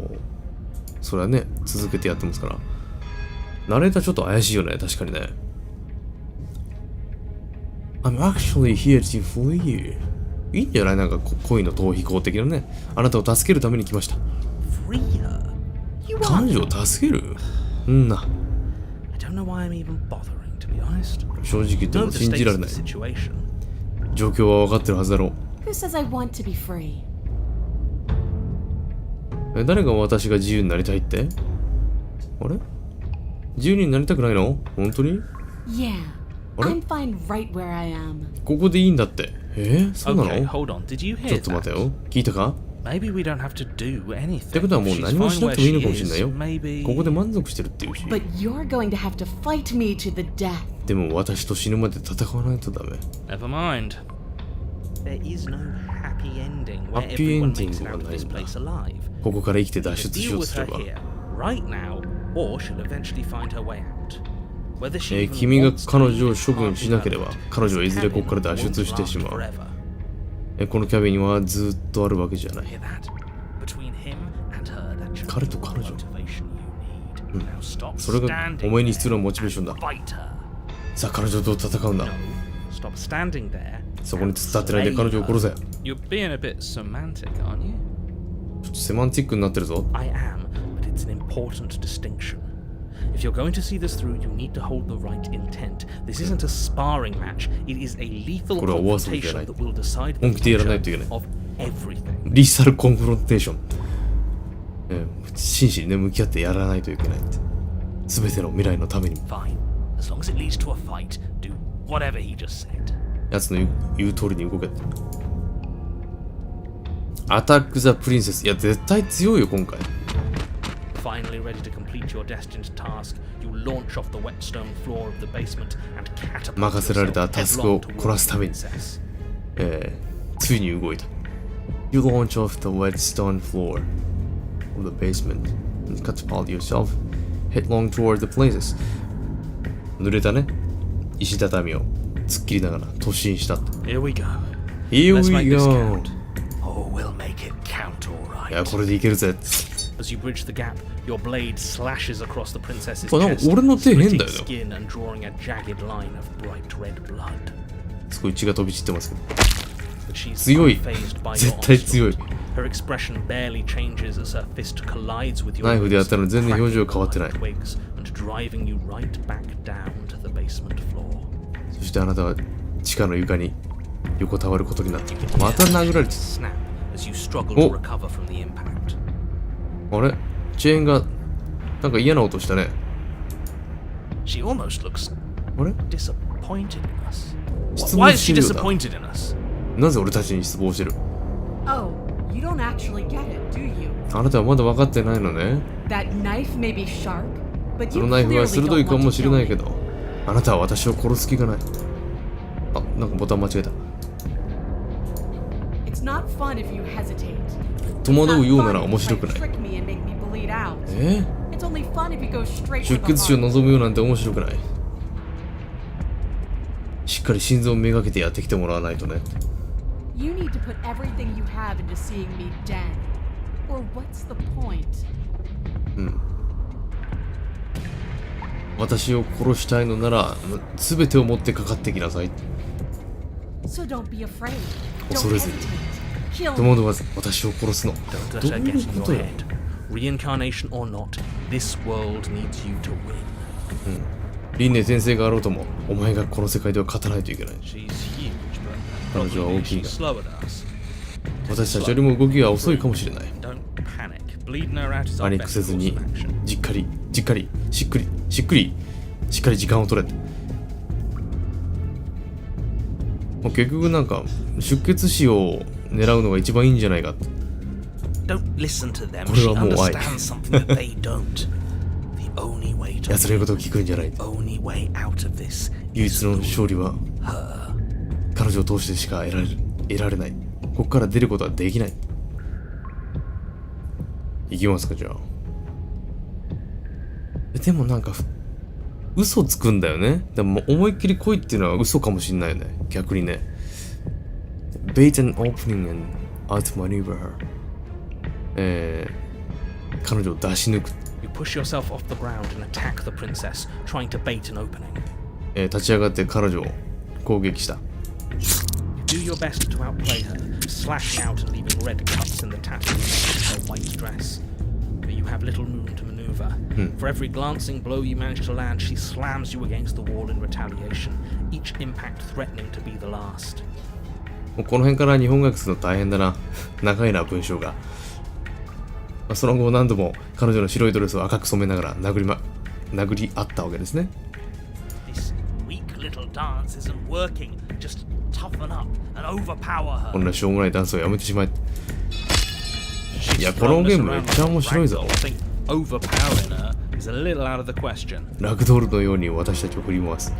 それはね、続けてやってますから。ナレーターちょっと怪しいよね。確かにね。I'm actually here to flee you. いいんじゃない？なんか恋の逃避行的なね。あなたを助けるために来ました。Free her? You 彼 are. 女を助ける？んな。I don't know why I'm even bothering, to be honest. 正直言って Know も the 信じら stakes れ of ない the。situation. 状況は分かってるはずだろう。 Who says I want to be free? 誰が私が自由になりたいって？あれ？自由になりたくないの？本当に？ Yeah. What? I'm fine right where I am. ここでいいんだって。そうなの？ Okay, hold on. Did you ちょ hear っと待て that? よ。聞いたか？ Maybe we don't have to do って anything. ことはもう She's 何もし fine なく where てもいいの she かもしれない is. よ。 Maybe. ここで満足してるっていうし。 But you're going to have to fight me to the death. でも私と死ぬまで戦わないとダメ。 Never mind. There is no happy ending where Happy everyone ending makes it out of this はないんだ。 place alive. ここから生きて脱出し Deal ようと with すれ her ば。 here, right now, or she'll eventually find her way out. Whether she even 君が wants to 彼 leave 女を is 処分 hardly しなければ、 relevant. 彼女はいずれ This ここから脱 cabin 出してし won't ま last う。 forever. このキャビンはずっとあるわけじゃない。 Hear that? Between him and her, that should 彼 be と all 彼 the 女。 motivation you need. Now stop それが standing お前に there 必要なモチベーションだ。 and fight her. さあ彼女と戦うんだ。 No, stop standing there. そこに突っ立ってないで彼女を殺せ。 You're being a bit semantic, aren't you? ちょっとセマンティックになってるぞ。 I am, but it's an important distinction. If you're going to see this through, you need to hold the right intent. This isn't a sparring match. It is a lethal これはお遊びじゃない。 confrontation that will decide the 本気でやらない future といけない。 of everything. リーサルコンフロンテーション。真摯にね、向き合ってやらないといけないって。すべての未来のためにも。 Fine. As long as it leads to a fight, do whatever he just said. 奴の言う通りに動けって。アタック・ザ・プリンセス。いや、絶対強いよ、今回。 Finally ready to complete your destined task, you launch off the wet stone floor of the basement and catapult 任せられたタスクを yourself こなすために princess. ついに動いた。You launch off the wet stone floor of the basement and catapult yourself headlong toward the places. 濡れたね、石畳を突っ切りながら突進した。 Here we go. Here Let's make we this go. count. Oh, we'll make it count, all いや、 right. これでいけるぜ。 As you bridge the gap, your blade slashes across the princess's なんか chest, 俺の手変だ splitting よ。 skin and drawing a jagged line of bright red blood. すごい血が飛び散ってますけど。 But she's 強い。 unfazed by your 絶対強い。 onslaught. Her expression barely changes as her fist collides with your ナイフでやったら全然表情 cracking 変わってない。 twigs and driving you right back down to the basement floor. そしてあなたは地下の床に横たわることになっている。また殴られて Snap as you struggle to Oh. recover from the impact. あれチェーンがなんか嫌な音したね。 She almost looks あれ disappointed in us. 失 Why 望 is して she るようだ。 disappointed in us? なぜ俺たちに失望してる？ Oh, you don't actually get it, do you? あなたはまだ分かってないのね。 That knife may be sharp, but そ you のナイフ clearly は鋭 don't いか want も to しれ kill ないけ me. ど、あなたは私を殺す気がない。あ、なんかボタン間違えた。 It's not fun if you hesitate. 戸惑うようなら面白くない。 Trick me and make me bleed out. え？ It's only fun if you go straight 出 for the 血死を heart. 望むようなんて面白くない。しっかり心臓をめがけてやってきてもらわないとね。 You need to put everything you have into seeing me dead. Or what's the point? 私を殺したいのなら全てを持ってかかってきなさい。 So don't be afraid. Don't 恐れずに。 hesitate. Kill と me. 思わず私を殺すの。 Don't ど let う her い get う in こと your よ。 head. Reincarnation or not, this world needs you to win. 輪廻転生があろうとも、お前がこの世界では勝たないといけない。 She's huge, but 彼女は probably 大きい she's が、 slower than us. 私たちよりも動きが遅いかもしれない。 Don't panic. Bleeding her out is パ our ニック best せず course に of action. じっかりしっかり時間を取れって。もう結局なんか出血死を狙うのが一番いいんじゃないかって。 Don't listen to them. これ She はもう愛。 understands something that they don't. The only way to 奴の言うことを聞くんじゃない。 the only way out of this 唯 is 一の勝利は her. 彼女を通してしか得られない。ここから出ることはできない。いきますか、じゃあ。でもなんか嘘つくんだよね。でも思いっきり来いっていうのは嘘かもしんないよね。逆にね。Bait an opening and outmaneuver her。彼女を出し抜く。 You push yourself off the ground and attack the princess, trying to bait an opening. 立ち上がって彼女を攻撃した。 You do your best to outplay her, slashing out and leaving red cuts in the tattoos of her white dress. But you have little room to maneuver. For every glancing blow you manage to land, she slams you against the wall in retaliation, each impact threatening to be the last. もうこの辺から日本語訳するの大変だな。長いな、文章が。その後何度も彼女の白いドレスを赤く染めながら殴り合ったわけですね。This weak little dance isn't working. Just toughen up and overpower her. こんなしょうもないダンスをやめてしまえ。いや、このゲームめっちゃ面白いぞ。Overpowering her is a little out of the question. ラグドールのように私たちを振り回す。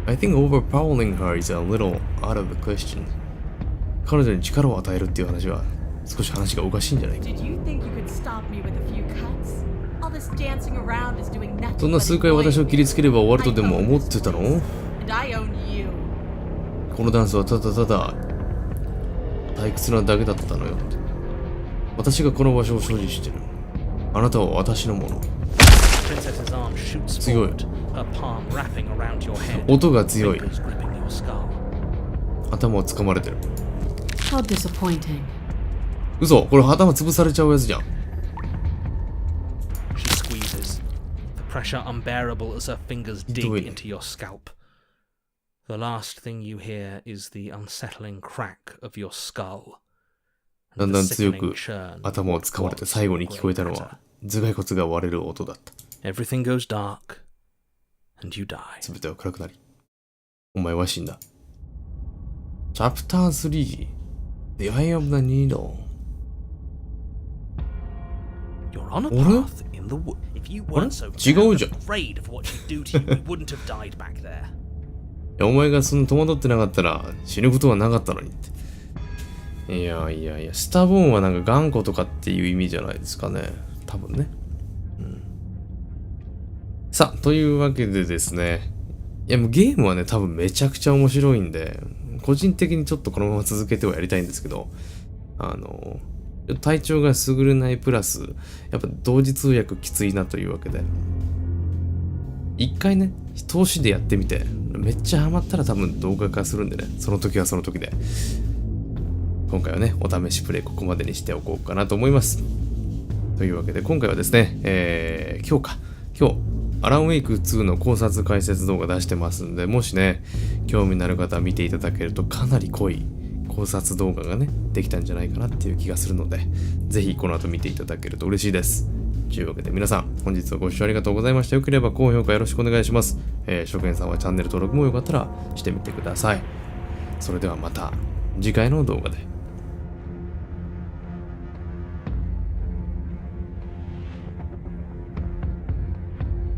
I think overpowering her is a little out of the question. 彼女に力を与えるっていう話は少し話がおかしいんじゃないか。Did you think you could stop me with a few cuts? All this dancing around is doing nothing そんな数回私を切りつければ終わるとでも思ってたの？ And I own you. このダンスはただただ退屈なだけだったのよって。私がこの場所を所持してる。あなたは私のもの。強い。音が強い。頭を掴まれてる。How disappointing. 嘘、これ頭潰されちゃうやつじゃん。She squeezes, the pressure unbearable as her fingers dig into your scalp. The last thing you hear is the unsettling crack of your skull. だんだん強く頭を掴まれて最後に聞こえたのは頭蓋骨が割れる音だった。Everything goes dark, and you die. すべては暗くなり、お前は死んだ。Chapter 3 The Eye of the Needle. You're on a path in the wood. If you weren't so afraid of what she'd do to you, you wouldn't have died back there. お前がその戸惑ってなかったら死ぬことはなかったのにって。いや、スタボーンはなんか頑固とかっていう意味じゃないですかね。多分ね。さあ、というわけでですね。いや、もうゲームはね、多分めちゃくちゃ面白いんで、個人的にちょっとこのまま続けてはやりたいんですけど、体調が優れないプラス、やっぱ同時通訳きついなというわけで、一回ね、投資でやってみて、めっちゃハマったら多分動画化するんでね、その時はその時で。今回はね、お試しプレイここまでにしておこうかなと思います。というわけで、今回はですね、今日、アランウェイク2の考察解説動画出してますんで、もしね、興味のある方は見ていただけるとかなり濃い考察動画がね、できたんじゃないかなっていう気がするので、ぜひこの後見ていただけると嬉しいです。というわけで皆さん、本日はご視聴ありがとうございました。よければ高評価よろしくお願いします。初見さんはチャンネル登録もよかったらしてみてください。それではまた次回の動画で。